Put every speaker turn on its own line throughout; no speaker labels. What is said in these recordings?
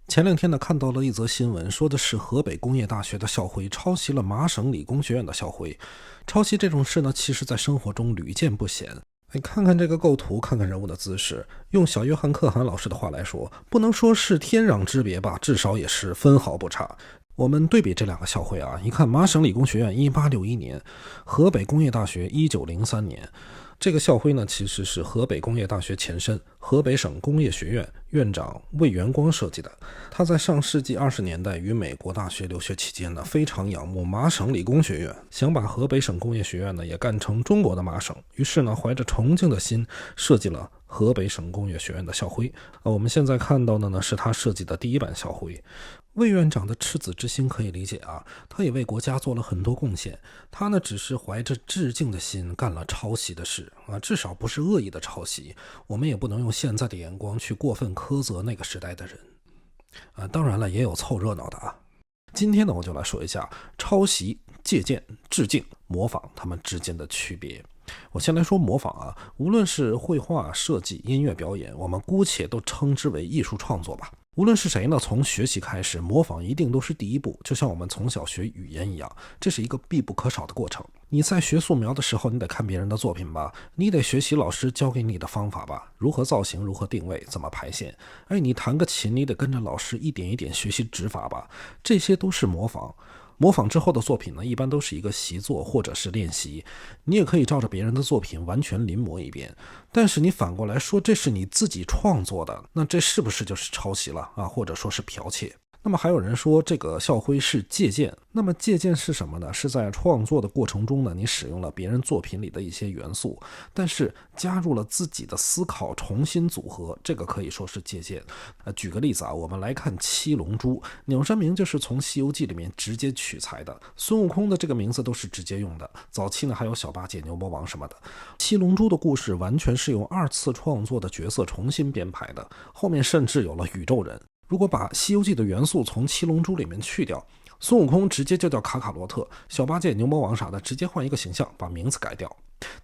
前两天呢，看到了一则新闻，说的是河北工业大学的校徽抄袭了麻省理工学院的校徽。抄袭这种事呢，其实在生活中屡见不鲜。看看这个构图，看看人物的姿势，用小约翰可汗老师的话来说，不能说是天壤之别吧，至少也是分毫不差。我们对比这两个校徽啊，一看麻省理工学院1861年，河北工业大学1903年。这个校徽呢，其实是河北工业大学前身河北省工业学院院长魏元光设计的。他在上世纪20年代于美国大学留学期间呢，非常仰慕麻省理工学院，想把河北省工业学院呢也干成中国的麻省，于是呢，怀着崇敬的心设计了河北省工业学院的校徽。我们现在看到的呢，是他设计的第一版校徽。魏院长的赤子之心可以理解啊，他也为国家做了很多贡献，他呢只是怀着致敬的心干了抄袭的事啊，至少不是恶意的抄袭，我们也不能用现在的眼光去过分苛责那个时代的人啊。当然了，也有凑热闹的啊。今天呢，我就来说一下抄袭、借鉴、致敬、模仿它们之间的区别。我先来说模仿啊，无论是绘画、设计、音乐表演，我们姑且都称之为艺术创作吧。无论是谁呢，从学习开始，模仿一定都是第一步，就像我们从小学语言一样，这是一个必不可少的过程。你在学素描的时候，你得看别人的作品吧，你得学习老师教给你的方法吧，如何造型，如何定位，怎么排线。你弹个琴，你得跟着老师一点一点学习指法吧，这些都是模仿。模仿之后的作品呢，一般都是一个习作或者是练习，你也可以照着别人的作品完全临摹一遍。但是你反过来说这是你自己创作的，那这是不是就是抄袭了啊？或者说是剽窃？那么还有人说这个校徽是借鉴，那么借鉴是什么呢？是在创作的过程中呢，你使用了别人作品里的一些元素，但是加入了自己的思考，重新组合，这个可以说是借鉴。举个例子啊，我们来看七龙珠，鸟山明就是从《西游记》里面直接取材的，孙悟空的这个名字都是直接用的，早期呢还有小八戒、牛魔王什么的。七龙珠的故事完全是用二次创作的角色重新编排的，后面甚至有了宇宙人。如果把《西游记》的元素从七龙珠里面去掉，孙悟空直接就叫卡卡罗特，小八戒、牛魔王啥的直接换一个形象，把名字改掉，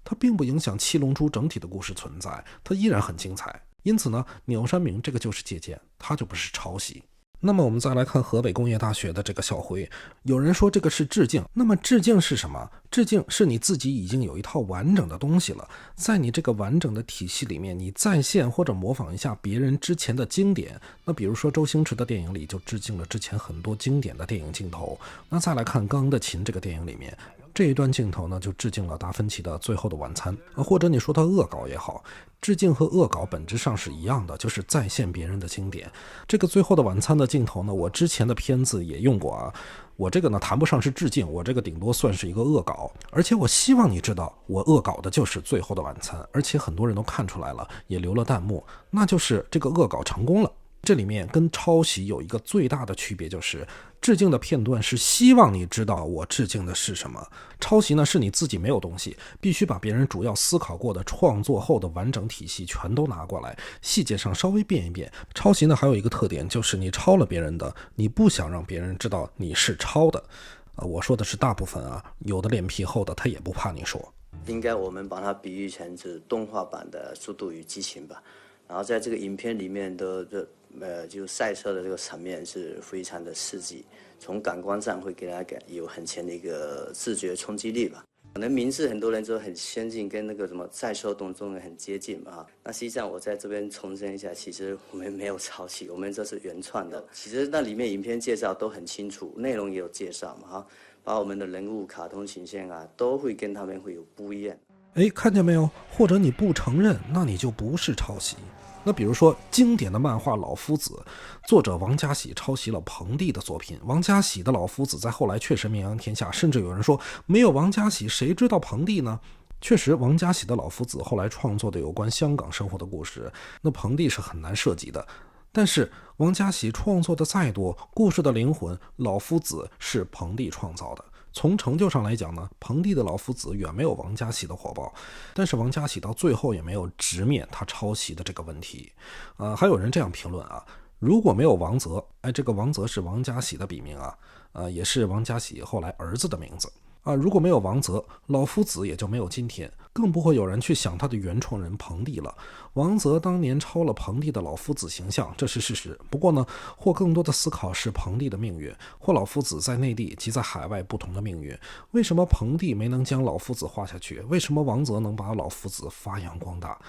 它并不影响七龙珠整体的故事存在，它依然很精彩。因此呢，鸟山明这个就是借鉴，它就不是抄袭。那么我们再来看河北工业大学的这个校徽，有人说这个是致敬，那么致敬是什么？致敬是你自己已经有一套完整的东西了，在你这个完整的体系里面，你再现或者模仿一下别人之前的经典。那比如说周星驰的电影里就致敬了之前很多经典的电影镜头，那再来看《钢的琴》这个电影里面，这一段镜头呢就致敬了达芬奇的《最后的晚餐》，或者你说它恶搞也好，致敬和恶搞本质上是一样的，就是再现别人的经典。这个《最后的晚餐》的镜头呢，我之前的片子也用过啊。我这个呢谈不上是致敬，我这个顶多算是一个恶搞，而且我希望你知道，我恶搞的就是《最后的晚餐》，而且很多人都看出来了，也留了弹幕，那就是这个恶搞成功了。这里面跟抄袭有一个最大的区别，就是致敬的片段是希望你知道我致敬的是什么，抄袭呢是你自己没有东西，必须把别人主要思考过的创作后的完整体系全都拿过来，细节上稍微变一变。抄袭呢还有一个特点，就是你抄了别人的，你不想让别人知道你是抄的。我说的是大部分啊，有的脸皮厚的他也不怕你说。
应该我们把它比喻成是动画版的《速度与激情》吧。然后在这个影片里面的就赛车的这个场面是非常的刺激，从感官上会给大家有很强的一个视觉冲击力吧。可能名字很多人都很先进，跟那个什么赛车动作很接近嘛。那实际上我在这边重申一下，其实我们没有抄袭，我们这是原创的。其实那里面影片介绍都很清楚，内容也有介绍嘛，把我们的人物、卡通形象啊，都会跟他们会有不一样。
看见没有？或者你不承认，那你就不是抄袭。那比如说经典的漫画《老夫子》，作者王家喜抄袭了彭帝的作品。王家喜的《老夫子》在后来确实名扬天下，甚至有人说没有王家喜谁知道彭帝呢？确实，王家喜的《老夫子》后来创作的有关香港生活的故事，那彭帝是很难涉及的。但是王家喜创作的再多，故事的灵魂老夫子是彭帝创造的。从成就上来讲呢，彭帝的老夫子远没有王家喜的火爆，但是王家喜到最后也没有直面他抄袭的这个问题。还有人这样评论啊，如果没有王泽，这个王泽是王家喜的笔名啊，也是王家喜后来儿子的名字。如果没有王泽，老夫子也就没有今天，更不会有人去想他的原创人彭地了。王泽当年抄了彭地的老夫子形象，这是事实。不过呢，或更多的思考是彭地的命运，或老夫子在内地及在海外不同的命运。为什么彭地没能将老夫子画下去？为什么王泽能把老夫子发扬光大？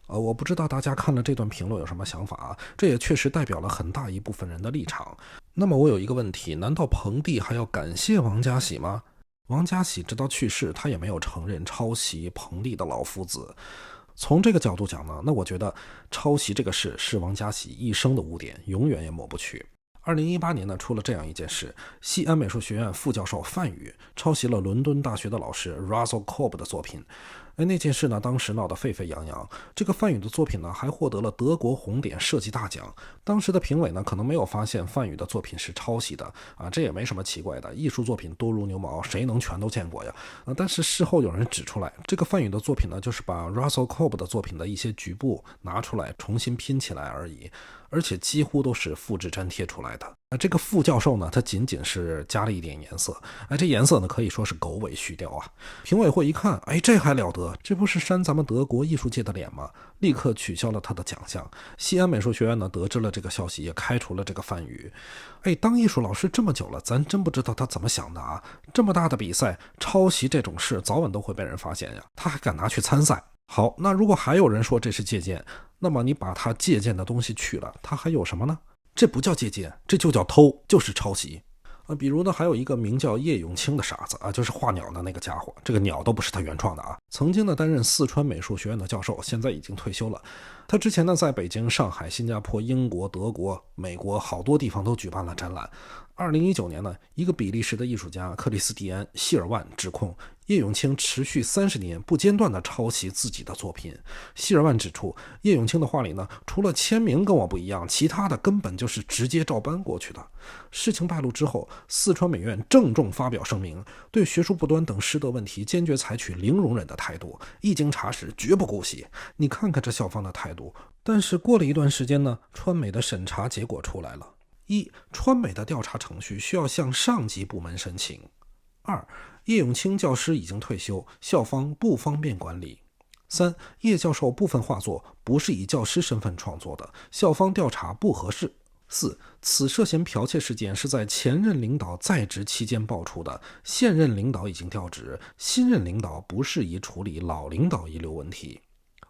我不知道大家看了这段评论有什么想法啊？这也确实代表了很大一部分人的立场。那么我有一个问题，难道彭地还要感谢王家喜吗？王家喜直到去世，他也没有承认抄袭彭地的老夫子。从这个角度讲呢，那我觉得抄袭这个事是王家喜一生的污点，永远也抹不去。2018年呢，出了这样一件事，西安美术学院副教授范宇抄袭了伦敦大学的老师 Russell Cobb 的作品。那件事呢，当时闹得沸沸扬扬。这个范宇的作品呢，还获得了德国红点设计大奖。当时的评委呢，可能没有发现范宇的作品是抄袭的这也没什么奇怪的。艺术作品多如牛毛，谁能全都见过呀？但是事后有人指出来，这个范宇的作品呢，就是把 Russell Cobb 的作品的一些局部拿出来重新拼起来而已，而且几乎都是复制粘贴出来的。这个副教授呢，他仅仅是加了一点颜色，这颜色呢可以说是狗尾续貂啊。评委会一看，这还了得，这不是扇咱们德国艺术界的脸吗？立刻取消了他的奖项。西安美术学院呢得知了这个消息，也开除了这个范宇。当艺术老师这么久了，咱真不知道他怎么想的啊！这么大的比赛，抄袭这种事早晚都会被人发现呀，他还敢拿去参赛？好，那如果还有人说这是借鉴，那么你把他借鉴的东西去了，他还有什么呢？这不叫借鉴，这就叫偷，就是抄袭。比如呢，还有一个名叫叶永青的傻子就是画鸟的那个家伙，这个鸟都不是他原创的啊。曾经呢担任四川美术学院的教授，现在已经退休了。他之前呢在北京、上海、新加坡、英国、德国、美国好多地方都举办了展览。2019年呢，一个比利时的艺术家克里斯蒂安·希尔万指控叶永青持续30年不间断地抄袭自己的作品。希尔万指出，叶永青的画里呢，除了签名跟我不一样，其他的根本就是直接照搬过去的。事情败露之后，四川美院郑重发表声明，对学术不端等师德问题坚决采取零容忍的态度，一经查实绝不姑息。你看看这校方的态度。但是过了一段时间呢，川美的审查结果出来了。1. 川美的调查程序需要向上级部门申请。2. 叶永青教师已经退休，校方不方便管理。3. 叶教授部分画作不是以教师身份创作的，校方调查不合适。4. 此涉嫌剽窃事件是在前任领导在职期间爆出的，现任领导已经调职，新任领导不适宜处理老领导遗留问题。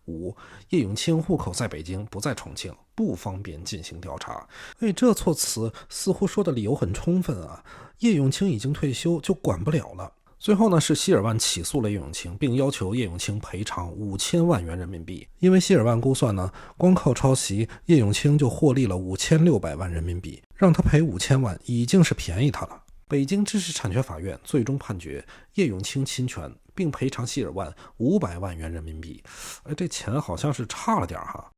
5. 叶永青户口在北京，不在重庆，不方便进行调查。这措辞似乎说的理由很充分啊。叶永青已经退休，就管不了了。最后呢，是希尔万起诉了叶永青，并要求叶永青赔偿5000万元人民币。因为希尔万估算呢，光靠抄袭，叶永青就获利了5600万人民币，让他赔5000万已经是便宜他了。北京知识产权法院最终判决叶永青侵权，并赔偿希尔万500万元人民币。这钱好像是差了点哈。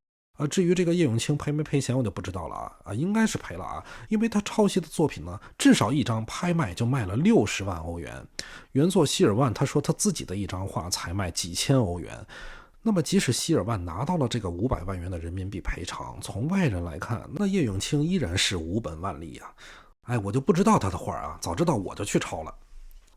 至于这个叶永青赔没赔钱我就不知道了应该是赔了因为他抄袭的作品呢，至少一张拍卖就卖了60万欧元。原作希尔万他说他自己的一张画才卖几千欧元。那么即使希尔万拿到了这个500万元的人民币赔偿，从外人来看，那叶永青依然是无本万利我就不知道他的画早知道我就去抄了。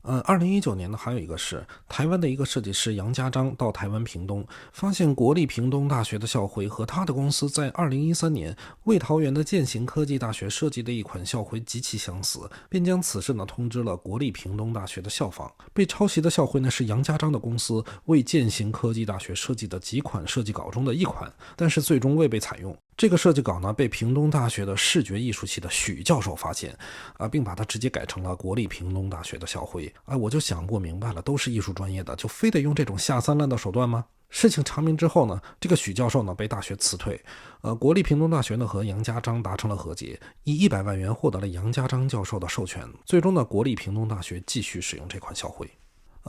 2019年呢，还有一个是台湾的一个设计师杨家章到台湾屏东，发现国立屏东大学的校徽和他的公司在2013年为桃园的建行科技大学设计的一款校徽极其相似，便将此事呢通知了国立屏东大学的校方。被抄袭的校徽呢是杨家章的公司为建行科技大学设计的几款设计稿中的一款，但是最终未被采用。这个设计稿呢被屏东大学的视觉艺术系的许教授发现并把它直接改成了国立屏东大学的校徽。我就想不明白了，都是艺术专业的，就非得用这种下三滥的手段吗？事情查明之后呢，这个许教授呢被大学辞退。国立屏东大学呢和杨家章达成了和解，以100万元获得了杨家章教授的授权。最终呢，国立屏东大学继续使用这款校徽。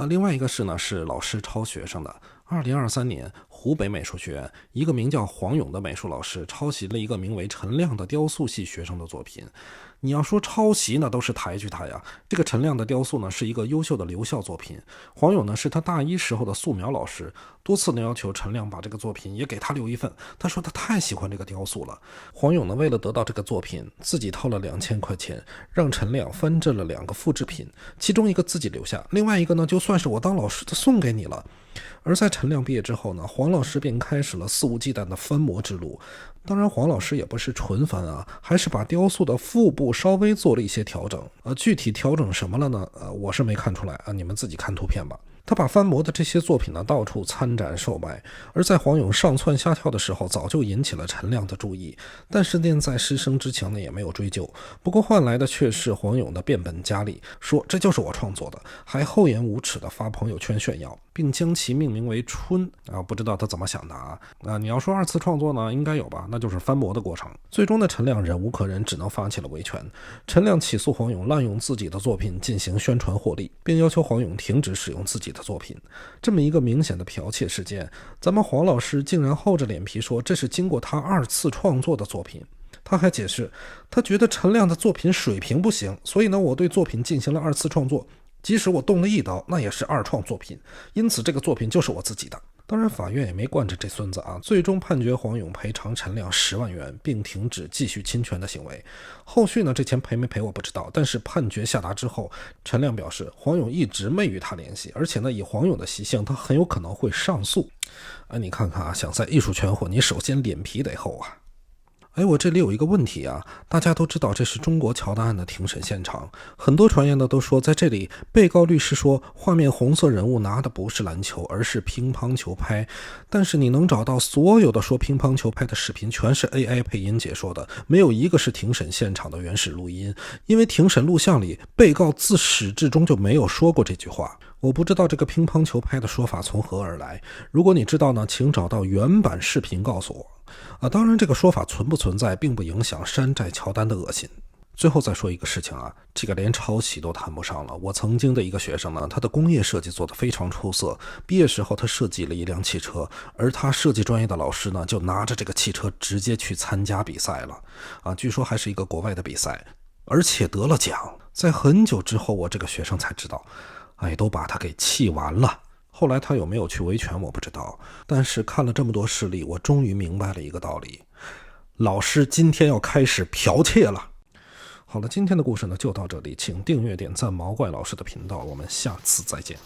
另外一个事呢是老师抄学生的2023年，湖北美术学院一个名叫黄勇的美术老师抄袭了一个名为陈亮的雕塑系学生的作品。你要说抄袭呢，都是抬举他呀。这个陈亮的雕塑呢，是一个优秀的留校作品。黄勇呢，是他大一时候的素描老师，多次的要求陈亮把这个作品也给他留一份。他说他太喜欢这个雕塑了。黄勇呢，为了得到这个作品，自己掏了2000块钱，让陈亮翻制了2个复制品，其中一个自己留下，另外一个呢，就算是我当老师的送给你了。而在陈亮毕业之后呢，黄老师便开始了肆无忌惮的翻模之路。当然黄老师也不是纯翻啊，还是把雕塑的腹部稍微做了一些调整。具体调整什么了呢？我是没看出来啊，你们自己看图片吧。他把翻模的这些作品呢，到处参展售卖，而在黄勇上蹿下跳的时候，早就引起了陈亮的注意。但是念在师生之情呢，也没有追究。不过换来的却是黄勇的变本加厉，说这就是我创作的，还厚颜无耻的发朋友圈炫耀，并将其命名为春啊，不知道他怎么想的啊。你要说2次创作呢，应该有吧，那就是翻模的过程。最终的陈亮忍无可忍，只能发起了维权。陈亮起诉黄勇滥用自己的作品进行宣传获利，并要求黄勇停止使用自己的作品。这么一个明显的剽窃事件，咱们黄老师竟然厚着脸皮说这是经过他2次创作的作品。他还解释，他觉得陈亮的作品水平不行，所以呢，我对作品进行了2次创作，即使我动了1刀，那也是2创作品，因此这个作品就是我自己的。当然法院也没惯着这孙子啊，最终判决黄勇赔偿陈亮10万元，并停止继续侵权的行为。后续呢，这钱赔没赔我不知道，但是判决下达之后，陈亮表示黄勇一直没与他联系，而且呢，以黄勇的习性，他很有可能会上诉。你看看啊，想在艺术圈混，你首先脸皮得厚啊。我这里有一个问题啊，大家都知道这是中国乔丹案的庭审现场，很多传言的都说在这里被告律师说画面红色人物拿的不是篮球而是乒乓球拍，但是你能找到所有的说乒乓球拍的视频全是 AI 配音解说的，没有一个是庭审现场的原始录音，因为庭审录像里被告自始至终就没有说过这句话。我不知道这个乒乓球拍的说法从何而来，如果你知道呢，请找到原版视频告诉我。当然这个说法存不存在并不影响山寨乔丹的恶心。最后再说一个事情啊，这个连抄袭都谈不上了。我曾经的一个学生呢，他的工业设计做得非常出色，毕业时候他设计了一辆汽车，而他设计专业的老师呢，就拿着这个汽车直接去参加比赛了据说还是一个国外的比赛，而且得了奖。在很久之后，我这个学生才知道，都把他给气完了。后来他有没有去维权我不知道，但是看了这么多事例，我终于明白了一个道理，老师今天要开始剽窃了。好了，今天的故事呢就到这里，请订阅点赞毛怪老师的频道，我们下次再见。